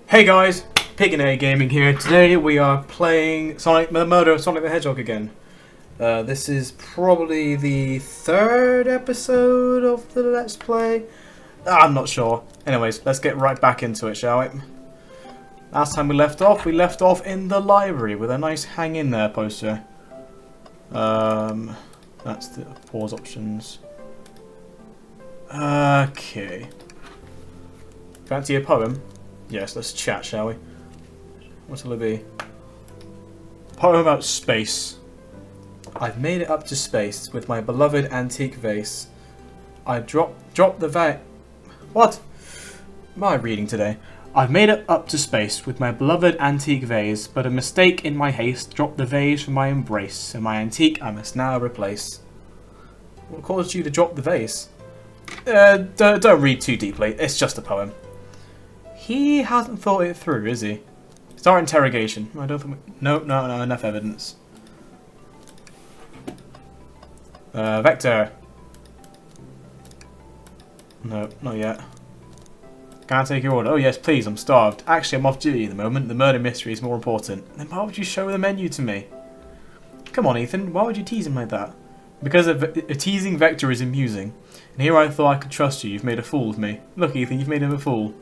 Hey guys, Pig&A Gaming here. Today we are playing the Murder of Sonic the Hedgehog again. This is probably the third episode of the Let's Play. I'm not sure. Anyways, let's get right back into it, shall we? Last time we left off in the library with a nice hang in there poster. That's the pause options. Okay. Fancy a poem? Yes, let's chat, shall we? What'll it be? Poem about space. I've made it up to space with my beloved antique vase. I dropped the What? Am I reading today? I've made it up to space with my beloved antique vase, but a mistake in my haste dropped the vase from my embrace, and my antique I must now replace. What caused you to drop the vase? Don't read too deeply. It's just a poem. He hasn't thought it through, is he? Start interrogation. I don't think no, enough evidence. Vector. No, not yet. Can I take your order? Oh yes, please, I'm starved. Actually, I'm off duty at the moment. The murder mystery is more important. Then why would you show the menu to me? Come on, Ethan. Why would you tease him like that? Because a teasing Vector is amusing. And here I thought I could trust you. You've made a fool of me. Look, Ethan, you've made him a fool.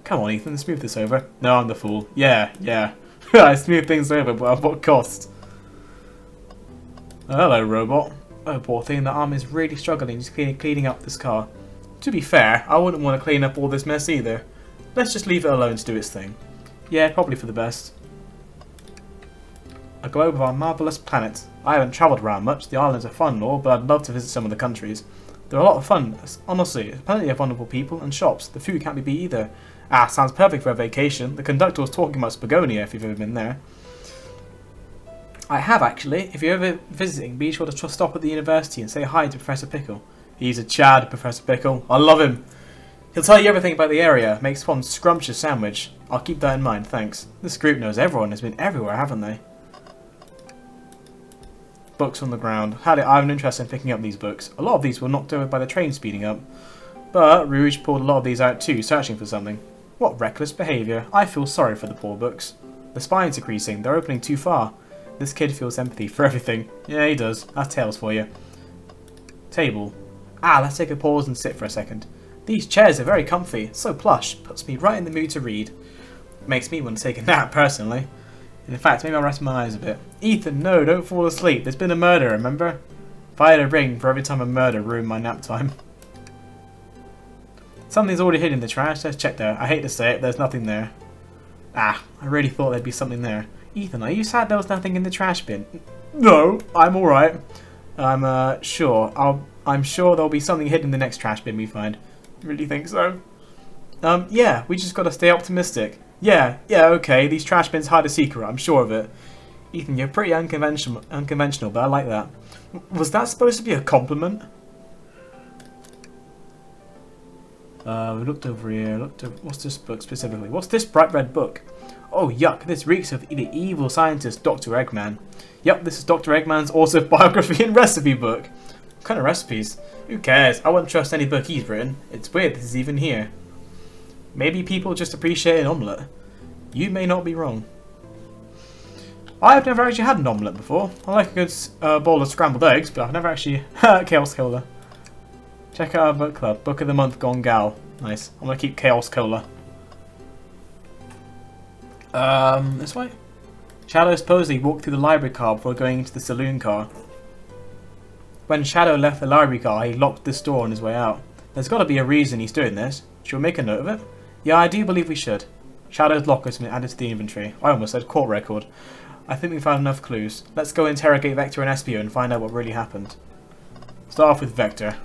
Come on, Ethan, smooth this over. No, I'm the fool. Yeah. I smooth things over, but at what cost? Hello, robot. Oh, poor thing, the arm is really struggling just cleaning up this car. To be fair, I wouldn't want to clean up all this mess either. Let's just leave it alone to do its thing. Yeah, probably for the best. A globe of our marvellous planet. I haven't travelled around much. The islands are fun and all, but I'd love to visit some of the countries. They're a lot of fun, honestly. Plenty of wonderful people and shops. The food can't be beat either. Ah, sounds perfect for a vacation. The conductor was talking about Spagonia, if you've ever been there. I have, actually. If you're ever visiting, be sure to stop at the university and say hi to Professor Pickle. He's a Chad, Professor Pickle. I love him. He'll tell you everything about the area. Makes one scrumptious sandwich. I'll keep that in mind, thanks. This group knows everyone. Has been everywhere, haven't they? Books on the ground. I have an interest in picking up these books. A lot of these were knocked over by the train speeding up. But Rouge pulled a lot of these out too, searching for something. What reckless behaviour. I feel sorry for the poor books. The spine's decreasing. They're opening too far. This kid feels empathy for everything. Yeah, he does. That's Tails for you. Table. Ah, let's take a pause and sit for a second. These chairs are very comfy. So plush. Puts me right in the mood to read. Makes me want to take a nap, personally. In fact, maybe I'll rest my eyes a bit. Ethan, no, don't fall asleep. There's been a murder, remember? If I had a ring for every time a murder ruined my nap time. Something's already hidden in the trash. Let's check there. I hate to say it, there's nothing there. Ah, I really thought there'd be something there. Ethan, are you sad there was nothing in the trash bin? No, I'm alright. I'm sure there'll be something hidden in the next trash bin we find. Really think so? Yeah, we just gotta stay optimistic. Yeah, okay, these trash bins hide a secret, I'm sure of it. Ethan, you're pretty unconventional, but I like that. Was that supposed to be a compliment? We looked over here, what's this book specifically? What's this bright red book? Oh, yuck, this reeks of the evil scientist, Dr. Eggman. Yep, this is Dr. Eggman's autobiography and recipe book. What kind of recipes? Who cares? I wouldn't trust any book he's written. It's weird this is even here. Maybe people just appreciate an omelette. You may not be wrong. I've never actually had an omelette before. I like a good bowl of scrambled eggs, but I've never actually... Chaos Cola. Check out our book club. Book of the month gone gal. Nice. I'm going to keep Chaos Cola. This way? Shadow supposedly walked through the library car before going into the saloon car. When Shadow left the library car, he locked this door on his way out. There's got to be a reason he's doing this. Should we make a note of it? Yeah, I do believe we should. Shadow's locker has been added to the inventory. I almost said court record. I think we found enough clues. Let's go interrogate Vector and Espio and find out what really happened. Start off with Vector.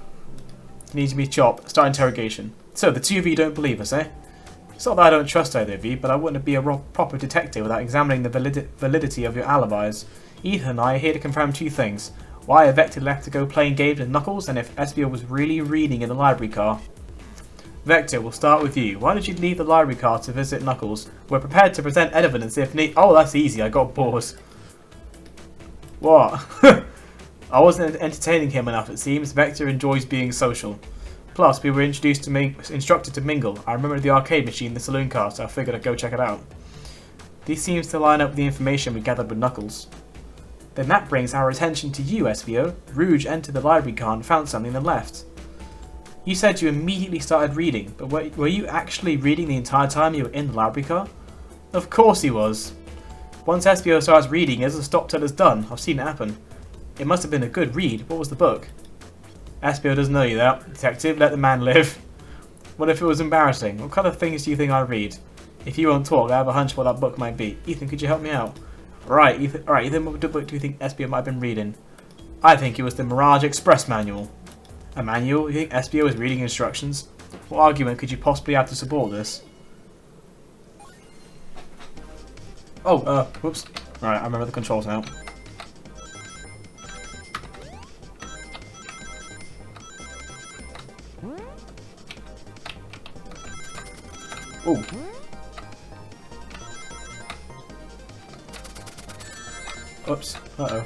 He needs to be chopped. Start interrogation. So, the two of you don't believe us, eh? It's not that I don't trust either of you, but I wouldn't be a proper detective without examining the validity of your alibis. Ethan and I are here to confirm two things. Why Vector left to go playing games with Knuckles, and if Espio was really reading in the library car. Vector, we'll start with you. Why did you leave the library car to visit Knuckles? We're prepared to present evidence if need. Oh, that's easy. I got bored. What? I wasn't entertaining him enough, it seems. Vector enjoys being social. Plus, we were instructed to mingle. I remember the arcade machine in the saloon car, so I figured I'd go check it out. This seems to line up with the information we gathered with Knuckles. Then that brings our attention to you, SVO. Rouge entered the library car and found something then left. You said you immediately started reading, but were you actually reading the entire time you were in the library car? Of course he was. Once SVO starts reading, he doesn't stop till it's done. I've seen it happen. It must have been a good read. What was the book? SBO doesn't know you that. Detective, let the man live. What if it was embarrassing? What kind of things do you think I read? If you won't talk, I have a hunch what that book might be. Ethan, could you help me out? Right, Ethan, what book do you think SBO might have been reading? I think it was the Mirage Express manual. A manual? You think SBO was reading instructions? What argument could you possibly have to support this? Oh, whoops. Right, I remember the controls now. Ooh. Oops. Uh-oh.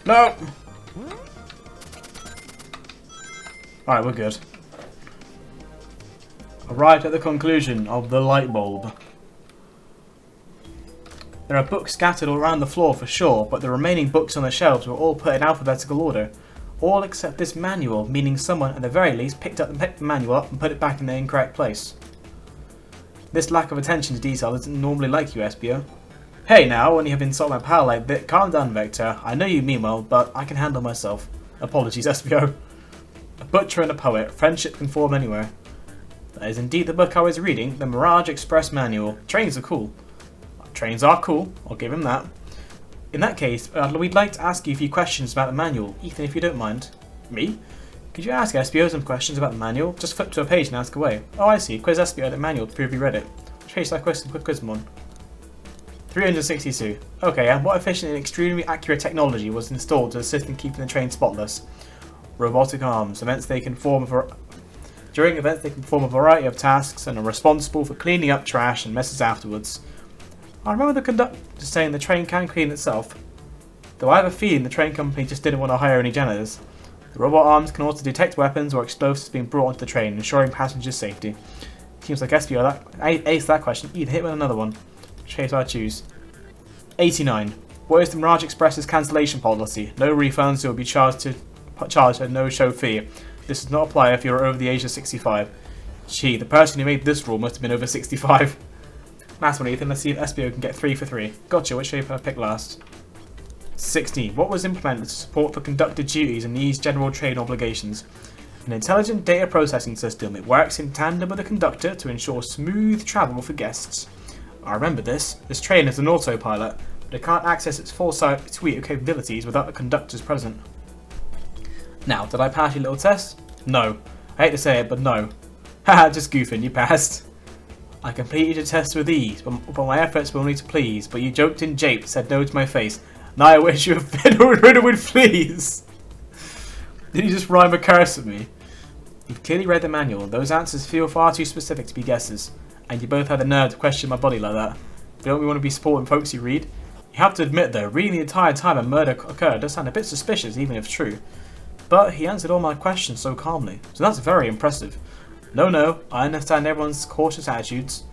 No! Alright, we're good. Arrived at the conclusion of the light bulb. There are books scattered all around the floor for sure, but the remaining books on the shelves were all put in alphabetical order. All except this manual, meaning someone at the very least picked the manual up and put it back in the incorrect place. This lack of attention to detail isn't normally like you, SBO. Hey now, when you have insulted my pal like that, calm down, Vector. I know you mean well, but I can handle myself. Apologies, SBO. A butcher and a poet, friendship can form anywhere. That is indeed the book I was reading, the Mirage Express Manual. Trains are cool. Trains are cool, I'll give him that. In that case, we'd like to ask you a few questions about the manual. Ethan, if you don't mind. Me? Could you ask SBO some questions about the manual? Just flip to a page and ask away. Oh, I see. Quiz SBO the manual to prove you read it. Which page should I quiz them on? 362. Okay, and what efficient and extremely accurate technology was installed to assist in keeping the train spotless? Robotic arms. During events they can perform a variety of tasks and are responsible for cleaning up trash and messes afterwards. I remember the conductor saying the train can clean itself, though I have a feeling the train company just didn't want to hire any janitors. The robot arms can also detect weapons or explosives being brought onto the train, ensuring passengers' safety. Seems like SBO aced that question. Either hit with another one. Which case I choose? 89. What is the Mirage Express's cancellation policy? No refunds, you will be charged a no-show fee. This does not apply if you are over the age of 65. Gee, the person who made this rule must have been over 65. Last one, Ethan. Let's see if SBO can get 3 for 3. Gotcha. Which shape I pick last? 16. What was implemented to support the conductor duties and ease general train obligations? An intelligent data processing system. It works in tandem with the conductor to ensure smooth travel for guests. I remember this. This train is an autopilot, but it can't access its full suite of capabilities without the conductors present. Now, did I pass your little test? No. I hate to say it, but no. Haha, just goofing. You passed. I completed your test with ease, but my efforts were only to please. But you joked and japed, said no to my face. Now I wish you had been riddled with fleas. Did you just rhyme a curse at me? You've clearly read the manual. Those answers feel far too specific to be guesses. And you both had the nerve to question my body like that. Don't we want to be supporting folks you read? You have to admit though, reading the entire time a murder occurred does sound a bit suspicious even if true. But he answered all my questions so calmly, so that's very impressive. No, I understand everyone's cautious attitudes.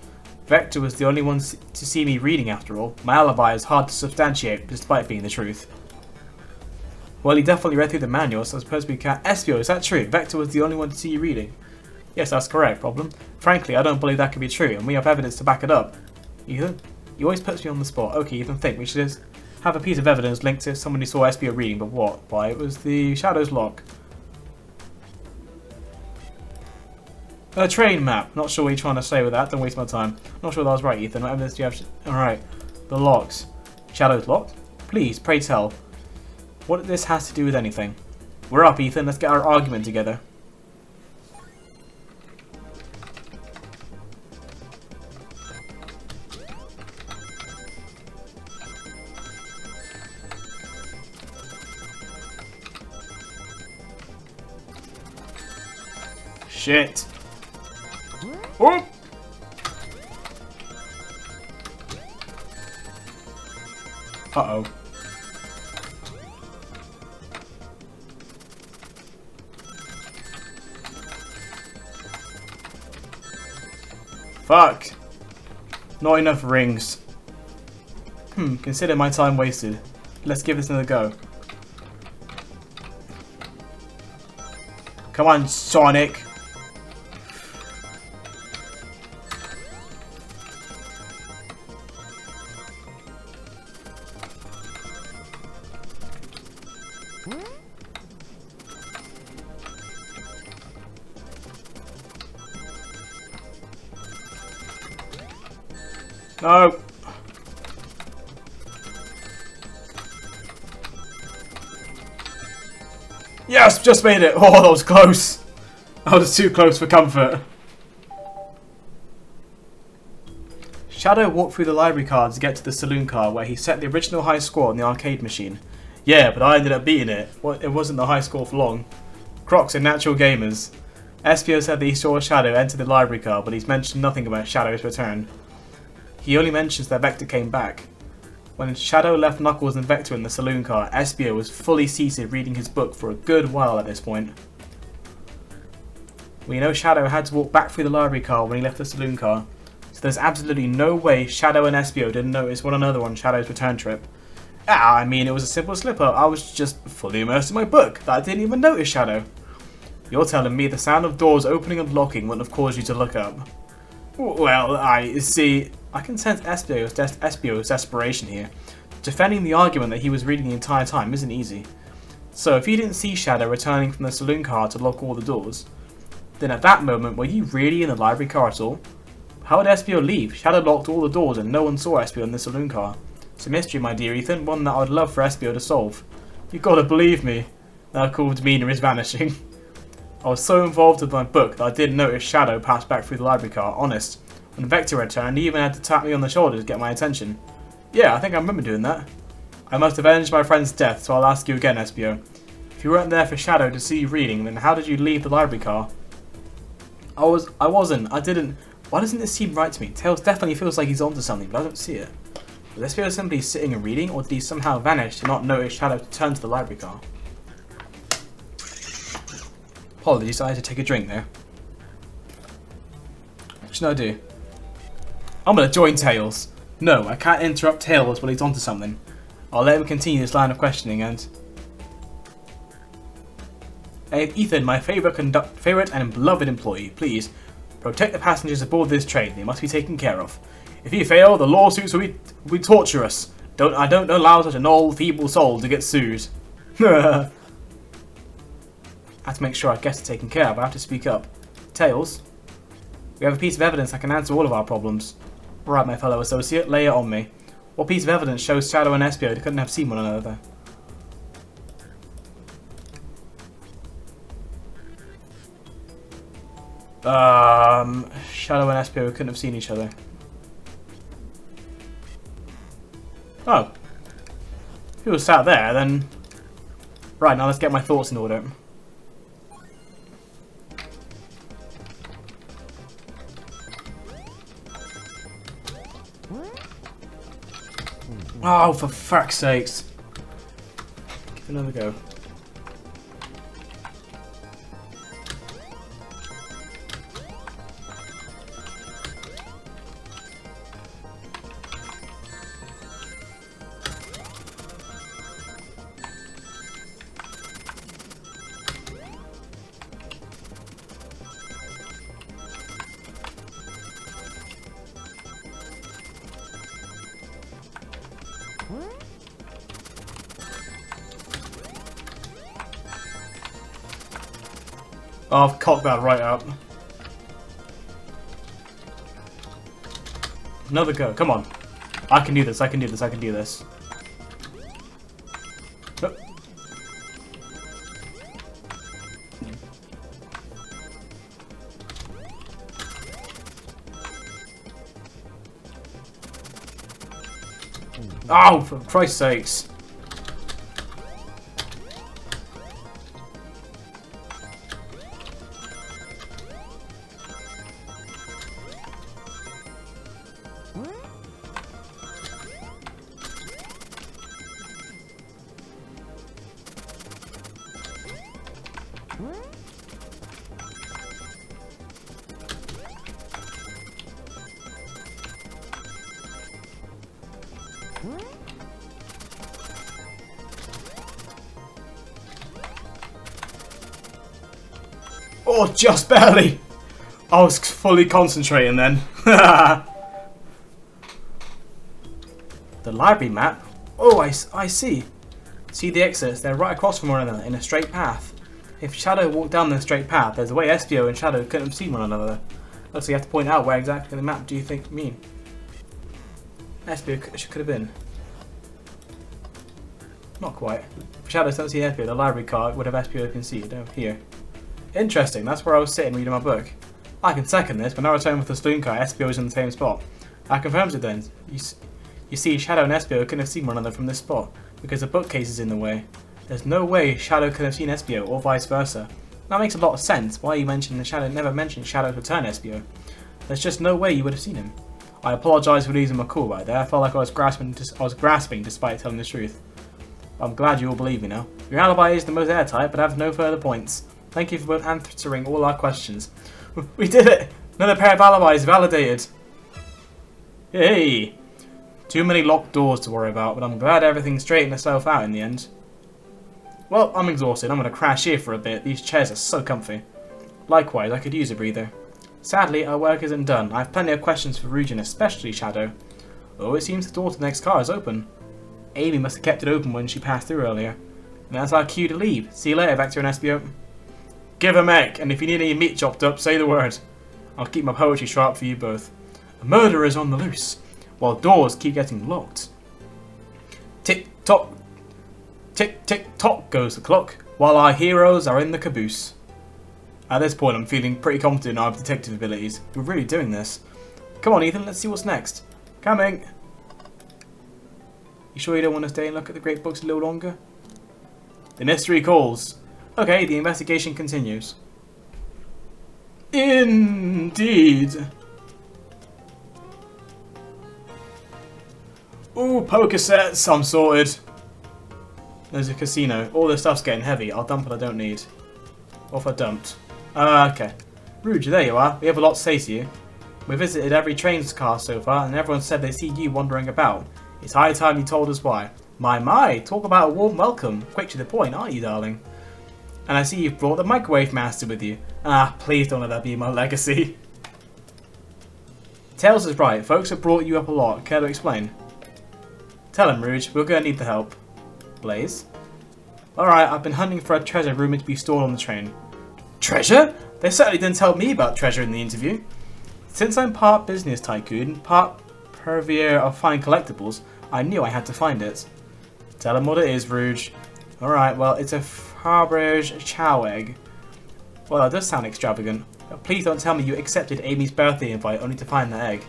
Vector was the only one to see me reading after all. My alibi is hard to substantiate, despite being the truth. Well, he definitely read through the manual, so I suppose we can't... SBO, is that true? Vector was the only one to see you reading? Yes, that's correct, Problem. Frankly, I don't believe that could be true, and we have evidence to back it up. Ethan? He always puts me on the spot. Okay, Ethan, think. We should just have a piece of evidence linked to someone who saw SBO reading, but what? Why, it was the Shadow's lock. A train map. Not sure what you're trying to say with that. Don't waste my time. Not sure that was right, Ethan. What evidence do you have? Alright. The locks. Shadow's locked? Please, pray tell. What this has to do with anything. We're up, Ethan. Let's get our argument together. Shit. Oh! Uh-oh. Fuck! Not enough rings. Consider my time wasted. Let's give this another go. Come on, Sonic! No! Yes! Just made it! Oh, that was close! That was too close for comfort. Shadow walked through the library cards to get to the saloon car where he set the original high score on the arcade machine. Yeah, but I ended up beating it. Well, it wasn't the high score for long. Crocs are natural gamers. Espio said that he saw Shadow enter the library car, but he's mentioned nothing about Shadow's return. He only mentions that Vector came back. When Shadow left Knuckles and Vector in the saloon car, Espio was fully seated reading his book for a good while at this point. We know Shadow had to walk back through the library car when he left the saloon car, so there's absolutely no way Shadow and Espio didn't notice one another on Shadow's return trip. I mean, it was a simple slip-up. I was just fully immersed in my book that I didn't even notice Shadow. You're telling me the sound of doors opening and locking wouldn't have caused you to look up? Well, I see. I can sense Espio's desperation here. Defending the argument that he was reading the entire time isn't easy. So if you didn't see Shadow returning from the saloon car to lock all the doors, then at that moment were you really in the library car at all? How would Espio leave? Shadow locked all the doors and no one saw Espio in the saloon car. It's a mystery, my dear Ethan, one that I would love for Espio to solve. You gotta believe me. That cool demeanour is vanishing. I was so involved with my book that I didn't notice Shadow pass back through the library car, honest. When Vector returned, he even had to tap me on the shoulder to get my attention. Yeah, I think I remember doing that. I must have avenged my friend's death, so I'll ask you again, Espio. If you weren't there for Shadow to see you reading, then how did you leave the library car? I wasn't. I didn't. Why doesn't this seem right to me? Tails definitely feels like he's onto something, but I don't see it. Was Espio simply sitting and reading, or did he somehow vanish to not notice Shadow return to the library car? Apologies, I had to take a drink there. What should I do? I'm gonna join Tails. No, I can't interrupt Tails while he's onto something. I'll let him continue this line of questioning and... Hey, Ethan, my favourite and beloved employee, please protect the passengers aboard this train. They must be taken care of. If you fail, the lawsuits will torture us. I don't allow such an old, feeble soul to get sued. I have to make sure I get it taken care of. I have to speak up. Tails, we have a piece of evidence that can answer all of our problems. Right, my fellow associate, lay it on me. What piece of evidence shows Shadow and Espio couldn't have seen one another? Shadow and Espio couldn't have seen each other. Oh. If he was sat there, then... Right, now let's get my thoughts in order. Oh, for fuck's sakes. Give it another go. Oh, I've cocked that right up. Another go. Come on. I can do this. I can do this. I can do this. Oh, for Christ's sakes. Oh, just barely! I was fully concentrating then. The library map? Oh, I see. See the exits? They're right across from one another in a straight path. If Shadow walked down the straight path, there's a way Espio and Shadow couldn't have seen one another. So you have to point out where exactly in the map do you think mean? Espio could have been. Not quite. If Shadow doesn't see Espio, the library card would have Espio can see it over here. Interesting, that's where I was sitting reading my book. I can second this. When I return with the saloon car, Espio is in the same spot. That confirms it then. You see, Shadow and Espio couldn't have seen one another from this spot, because the bookcase is in the way. There's no way Shadow could have seen Espio, or vice versa. That makes a lot of sense, why you mentioned Shadow never mentioned Shadow's return Espio. There's just no way you would have seen him. I apologise for losing my cool right there. I felt like I was grasping despite telling the truth. I'm glad you all believe me now. Your alibi is the most airtight, but I have no further points. Thank you for answering all our questions. We did it! Another pair of alibis validated! Yay! Too many locked doors to worry about, but I'm glad everything straightened itself out in the end. Well, I'm exhausted. I'm going to crash here for a bit. These chairs are so comfy. Likewise, I could use a breather. Sadly, our work isn't done. I have plenty of questions for Rouge and especially Shadow. Oh, it seems the door to the next car is open. Amy must have kept it open when she passed through earlier. And that's our cue to leave. See you later, Vector and Espio. Give a mech, and if you need any meat chopped up, say the word. I'll keep my poetry sharp for you both. A murderer is on the loose, while doors keep getting locked. Tick-tock, tick-tick-tock goes the clock, while our heroes are in the caboose. At this point, I'm feeling pretty confident in our detective abilities. We're really doing this. Come on, Ethan, let's see what's next. Coming! You sure you don't want to stay and look at the great books a little longer? The mystery calls. Okay, the investigation continues. Indeed. Ooh, poker sets, I'm sorted. There's a casino. All this stuff's getting heavy. I'll dump what I don't need. Off I dumped. Okay. Rouge, there you are. We have a lot to say to you. We visited every train's car so far, and everyone said they see you wandering about. It's high time you told us why. My, talk about a warm welcome. Quick to the point, aren't you, darling? And I see you've brought the Microwave Master with you. Ah, please don't let that be my legacy. Tails is right. Folks have brought you up a lot. Care to explain? Tell him, Rouge. We're going to need the help. Blaze? Alright, I've been hunting for a treasure rumoured to be stored on the train. Treasure? They certainly didn't tell me about treasure in the interview. Since I'm part business tycoon, part purveyor of fine collectibles, I knew I had to find it. Tell him what it is, Rouge. Alright, well, it's a Faberge chow egg. Well, that does sound extravagant. But please don't tell me you accepted Amy's birthday invite only to find the egg.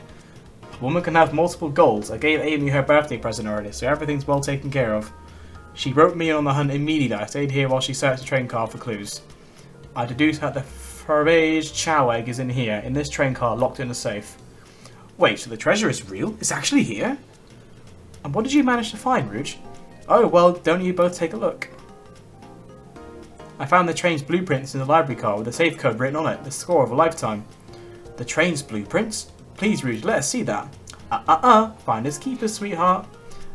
A woman can have multiple goals. I gave Amy her birthday present already, so everything's well taken care of. She wrote me in on the hunt immediately. I stayed here while she searched the train car for clues. I deduced that the Faberge chow egg is in here, in this train car, locked in a safe. Wait, so the treasure is real? It's actually here? And what did you manage to find, Rouge? Oh, well, don't you both take a look? I found the train's blueprints in the library car with a safe code written on it, the score of a lifetime. The train's blueprints? Please, Rouge, let us see that. Finders keepers, sweetheart.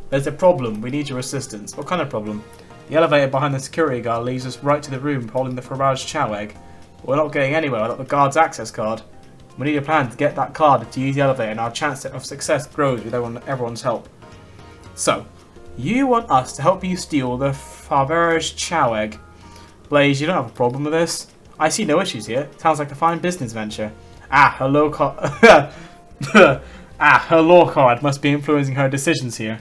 There's a problem. We need your assistance. What kind of problem? The elevator behind the security guard leads us right to the room holding the Faberge chow egg. We're not getting anywhere without the guard's access card. We need a plan to get that card to use the elevator, and our chance of success grows with everyone's help. So, you want us to help you steal the Faberge chow egg. Blaze, you don't have a problem with this? I see no issues here. Sounds like a fine business venture. Her law card must be influencing her decisions here.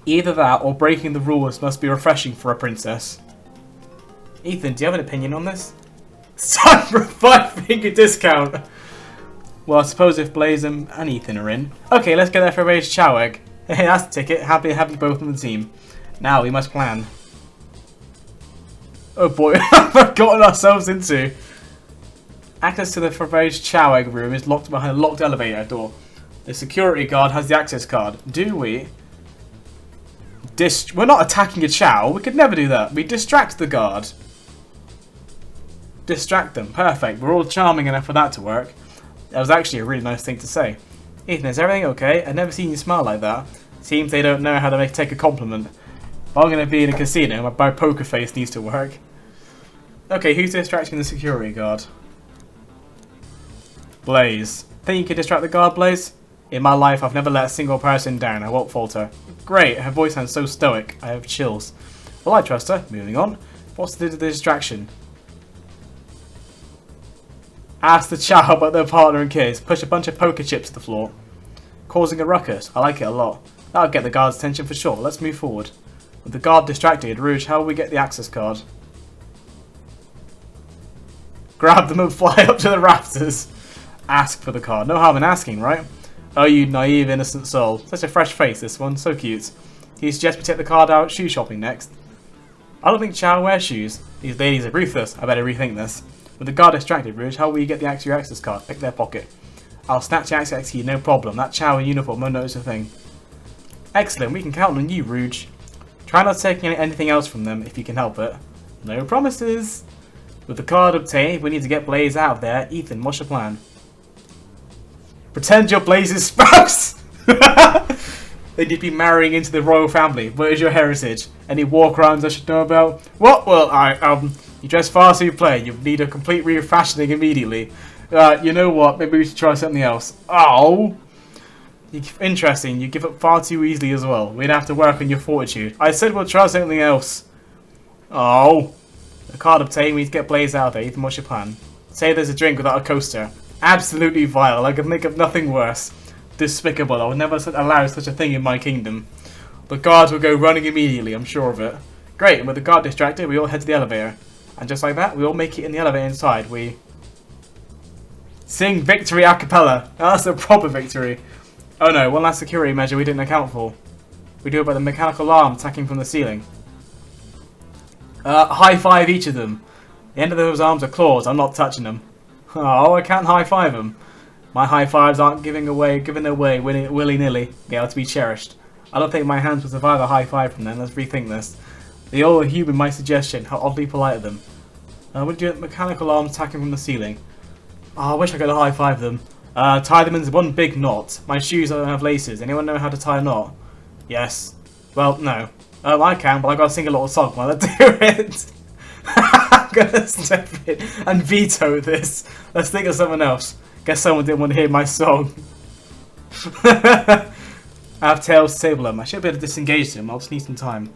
Either that or breaking the rules must be refreshing for a princess. Ethan, do you have an opinion on this? It's time for a 5-finger discount! Well, I suppose if Blaze and Ethan are in. Okay, let's get there for a raised chow egg. Hey, that's the ticket. Happy to have you both on the team. Now we must plan. Oh boy, we've gotten ourselves into. Access to the Faberge chow egg room is locked behind a locked elevator door. The security guard has the access card. Do we? We're not attacking a chow. We could never do that. We distract the guard. Distract them. Perfect. We're all charming enough for that to work. That was actually a really nice thing to say. Ethan, is everything okay? I've never seen you smile like that. Seems they don't know how to take a compliment. If I'm going to be in a casino, my poker face needs to work. Okay, who's distracting the security guard? Blaze. Think you could distract the guard, Blaze? In my life, I've never let a single person down. I won't falter. Great, her voice sounds so stoic. I have chills. Well, I trust her. Moving on. What's the distraction? Ask the chow about their partner and kids. Push a bunch of poker chips to the floor. Causing a ruckus. I like it a lot. That'll get the guard's attention for sure. Let's move forward. With the guard distracted, Rouge, how will we get the access card? Grab them and fly up to the rafters. Ask for the card. No harm in asking, right? Oh, you naive, innocent soul. Such a fresh face, this one. So cute. Do you suggest we take the card out shoe shopping next? I don't think Chow wears shoes. These ladies are ruthless. I better rethink this. With the guard distracted, Rouge, how will you get the access card? Pick their pocket. I'll snatch the access key, no problem. That Chow in uniform won't notice a thing. Excellent. We can count on you, Rouge. Try not to take anything else from them if you can help it. No promises. With the card obtained, we need to get Blaze out of there. Ethan, what's your plan? Pretend you're Blaze's spouse! They need to be marrying into the royal family. What is your heritage? Any war crimes I should know about? What? Well, you dress far too plain. You need a complete refashioning immediately. You know what? Maybe we should try something else. Oh! Interesting. You give up far too easily as well. We'd have to work on your fortitude. I said we'll try something else. Oh! The card obtained. We need to get Blaze out there. Ethan, what's your plan? Say there's a drink without a coaster. Absolutely vile. I can think of nothing worse. Despicable. I would never allow such a thing in my kingdom. The guards will go running immediately, I'm sure of it. Great, and with the guard distracted, we all head to the elevator. And just like that, we all make it in the elevator inside. We sing victory a cappella. Oh, that's a proper victory. Oh no, one last security measure we didn't account for. We do it by the mechanical arm attacking from the ceiling. High five each of them. The end of those arms are claws, I'm not touching them. Oh, I can't high five them. My high fives aren't given away willy-nilly. They are to be cherished. I don't think my hands will survive a high five from them. Let's rethink this. They all humored my suggestion. How oddly polite of them. Would you mechanical arms attacking from the ceiling? Oh, I wish I could high five them. Tie them in one big knot. My shoes don't have laces. Anyone know how to tie a knot? Yes. Well, no. I can, but I gotta sing a little song while I do it. I'm gonna step in and veto this. Let's think of someone else. Guess someone didn't want to hear my song. I have Tails to disable him. I should be able to disengage him. I'll just need some time.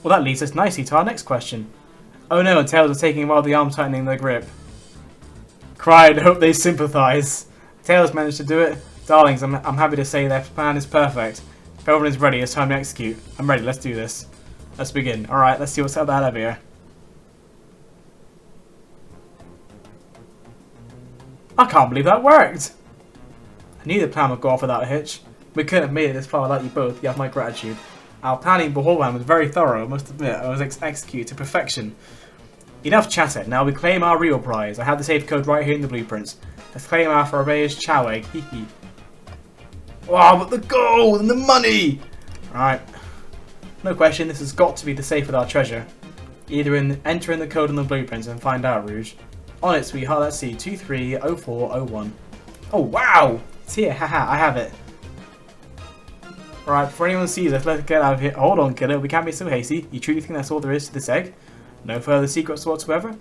Well, that leads us nicely to our next question. Oh no, Tails is taking a while the arm tightening their grip. Cried, hope they sympathise. Tails managed to do it. Darlings, I'm happy to say their plan is perfect. If everyone is ready, it's time to execute. I'm ready, let's do this. Let's begin. Alright, let's see what's out of here. I can't believe that worked! I knew the plan would go off without a hitch. We couldn't have made it this far without you both. You have my gratitude. Our planning beforehand was very thorough, I must admit. I was executed to perfection. Enough chatter. Now we claim our real prize. I have the safe code right here in the blueprints. Let's claim our Farabe's chow egg. Hee. Oh, but the gold and the money! Alright. No question, this has got to be the safe with our treasure. Enter in the code on the blueprints and find out, Rouge. On it, sweetheart. Let's see. 230401. Oh, wow! It's here. Haha, I have it. Alright, before anyone sees us, let's get out of here. Hold on, killer. We can't be so hasty. You truly think that's all there is to this egg? No further secrets whatsoever?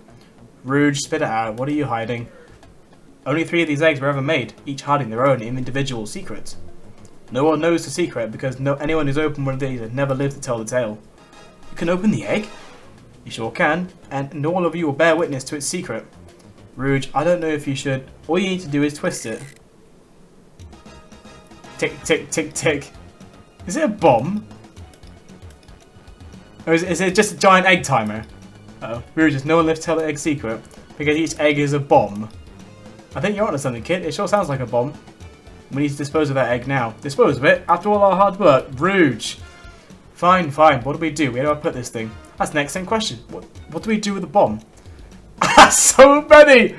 Rouge, spit it out. What are you hiding? Only 3 of these eggs were ever made, each hiding their own individual secrets. No one knows the secret because anyone who's opened one of these has never lived to tell the tale. You can open the egg? You sure can, and all of you will bear witness to its secret. Rouge, I don't know if you should. All you need to do is twist it. Tick, tick, tick, tick. Is it a bomb? Or is it just a giant egg timer? Uh-oh. Rouge, no one lives to tell the egg secret because each egg is a bomb. I think you're onto something, kid. It sure sounds like a bomb. We need to dispose of that egg now. Dispose of it? After all our hard work? Rouge! Fine, fine. What do we do? Where do I put this thing? That's an excellent question. What do we do with the bomb? So many!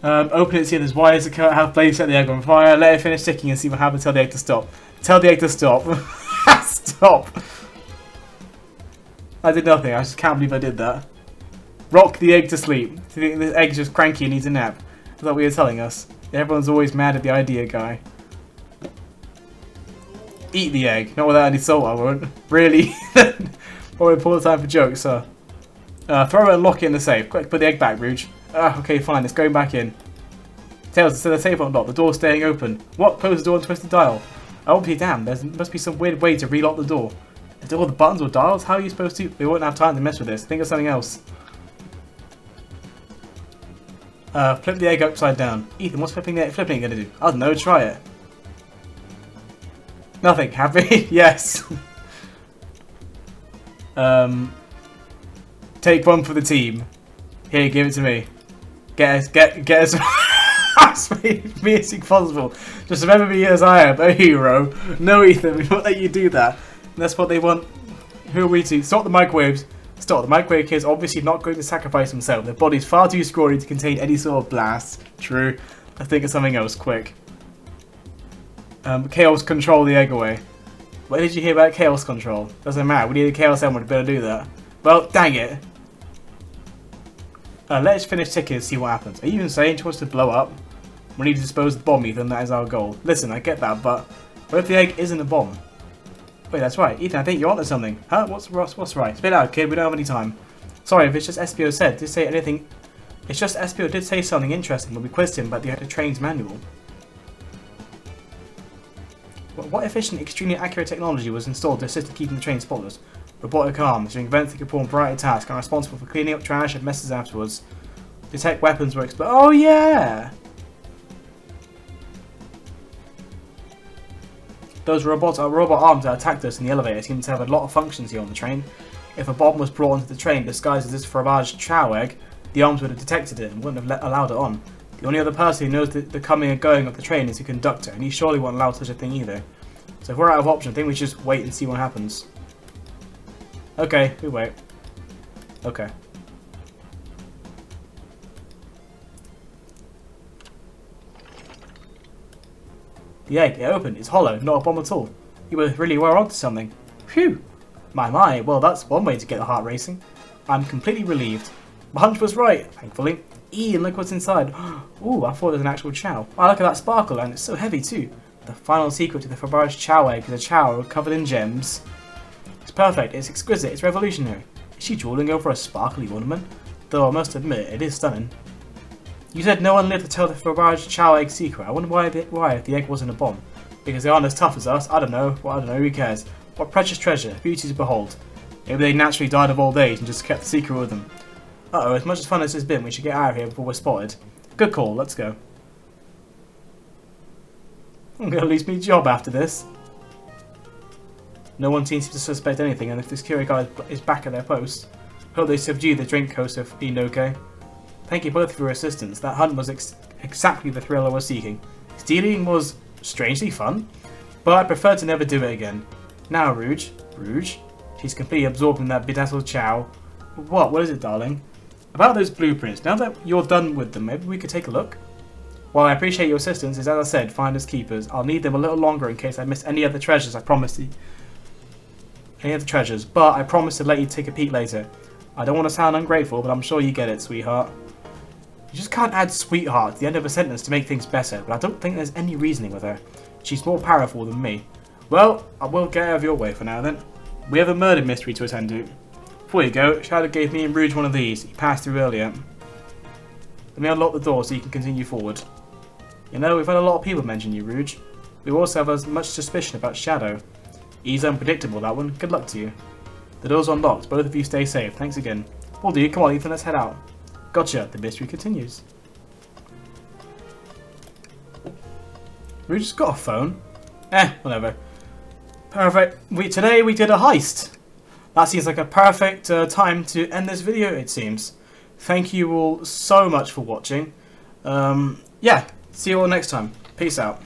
Open it and see if there's wires that have Blaze set the egg on fire. Let it finish ticking and see what happens. Tell the egg to stop. Tell the egg to stop. Stop! I did nothing. I just can't believe I did that. Rock the egg to sleep. Do you think this egg's just cranky and needs a nap? Is that what you're telling us? Everyone's always mad at the idea guy. Eat the egg. Not without any salt, I won't. Really? Probably pull the time for jokes, huh? Throw it and lock it in the safe. Quick, put the egg back, Rouge. Okay, fine. It's going back in. Tails, instead of the safe unlocked, the door's staying open. What? Close the door and twist the dial. I won't be damned. There must be some weird way to relock the door. Is there all the buttons or dials? How are you supposed to? We won't have time to mess with this. Think of something else. Flip the egg upside down. Ethan, what's flipping it going to do? I don't know. Try it. Nothing. Happy? Yes. Take one for the team. Here, give it to me. Get us as me as possible. Just remember me as I am, a hero. No, Ethan, we won't let you do that. And that's what they want. Who are we to? Stop the microwaves. Stop. The microwave kid's obviously not going to sacrifice himself. Their body's far too scrawny to contain any sort of blast. True. I think of something else, quick. Chaos control the egg away. What did you hear about chaos control? Doesn't matter. We need a chaos emerald to be able to do that. Well, dang it. Let's finish ticking and see what happens. Are you insane? She wants to blow up. We need to dispose of the bomb, Ethan. That is our goal. Listen, I get that, but what if the egg isn't a bomb? Wait, that's right. Ethan, I think you're onto something. Huh? What's right? Spit out, kid. We don't have any time. Sorry, if it's just SPO said. Did say anything? It's just SPO did say something interesting when we quizzed him about the train's manual. What efficient, extremely accurate technology was installed to assist in keeping the train spotless? Robotic arms, doing events that can perform a variety of tasks, are responsible for cleaning up trash and messes afterwards. Detect weapons were exploded. Oh yeah! Those robot arms that attacked us in the elevator seem to have a lot of functions here on the train. If a bomb was brought onto the train disguised as this Fromage Chow egg, the arms would have detected it and wouldn't have allowed it on. The only other person who knows the coming and going of the train is the conductor, and he surely won't allow such a thing either. So if we're out of option, I think we should just wait and see what happens. Okay, we wait. Okay. The egg, it opened. It's hollow, not a bomb at all. You really were onto something. Phew! My, well that's one way to get the heart racing. I'm completely relieved. My hunch was right, thankfully. And look what's inside. Ooh, I thought it was an actual chow. Oh, look at that sparkle, and it's so heavy too. The final secret to the Fromage Chow egg is a chow covered in gems. It's perfect, it's exquisite, it's revolutionary. Is she drooling over a sparkly ornament? Though I must admit, it is stunning. You said no one lived to tell the Fromage Chow egg secret. I wonder why if the egg wasn't a bomb. Because they aren't as tough as us. I don't know. Well, I don't know. Who cares? What precious treasure, beauty to behold. Maybe they naturally died of old age and just kept the secret with them. Uh-oh, as much as fun as it's been, we should get out of here before we're spotted. Good call, let's go. I'm going to lose my job after this. No one seems to suspect anything, and if the security guard is back at their post, hope they subdue the drink host of Inoke. Thank you both for your assistance. That hunt was exactly the thrill I was seeking. Stealing was strangely fun, but I prefer to never do it again. Now, Rouge. She's completely absorbed in that bedazzled chow. What is it, darling? About those blueprints, now that you're done with them, maybe we could take a look? While I appreciate your assistance, as I said, finders keepers. I'll need them a little longer in case I miss any other treasures, I promise you. But I promise to let you take a peek later. I don't want to sound ungrateful, but I'm sure you get it, sweetheart. You just can't add sweetheart at the end of a sentence to make things better, but I don't think there's any reasoning with her. She's more powerful than me. Well, I will get out of your way for now then. We have a murder mystery to attend to. Before you go, Shadow gave me and Rouge one of these. He passed through earlier. Let me unlock the door so you can continue forward. You know, we've had a lot of people mention you, Rouge. We also have as much suspicion about Shadow. He's unpredictable, that one. Good luck to you. The door's unlocked. Both of you stay safe. Thanks again. Will do. Come on, Ethan. Let's head out. Gotcha. The mystery continues. Rouge has got a phone. Whatever. Perfect. Today we did a heist. That seems like a perfect time to end this video, it seems. Thank you all so much for watching. Yeah, see you all next time. Peace out.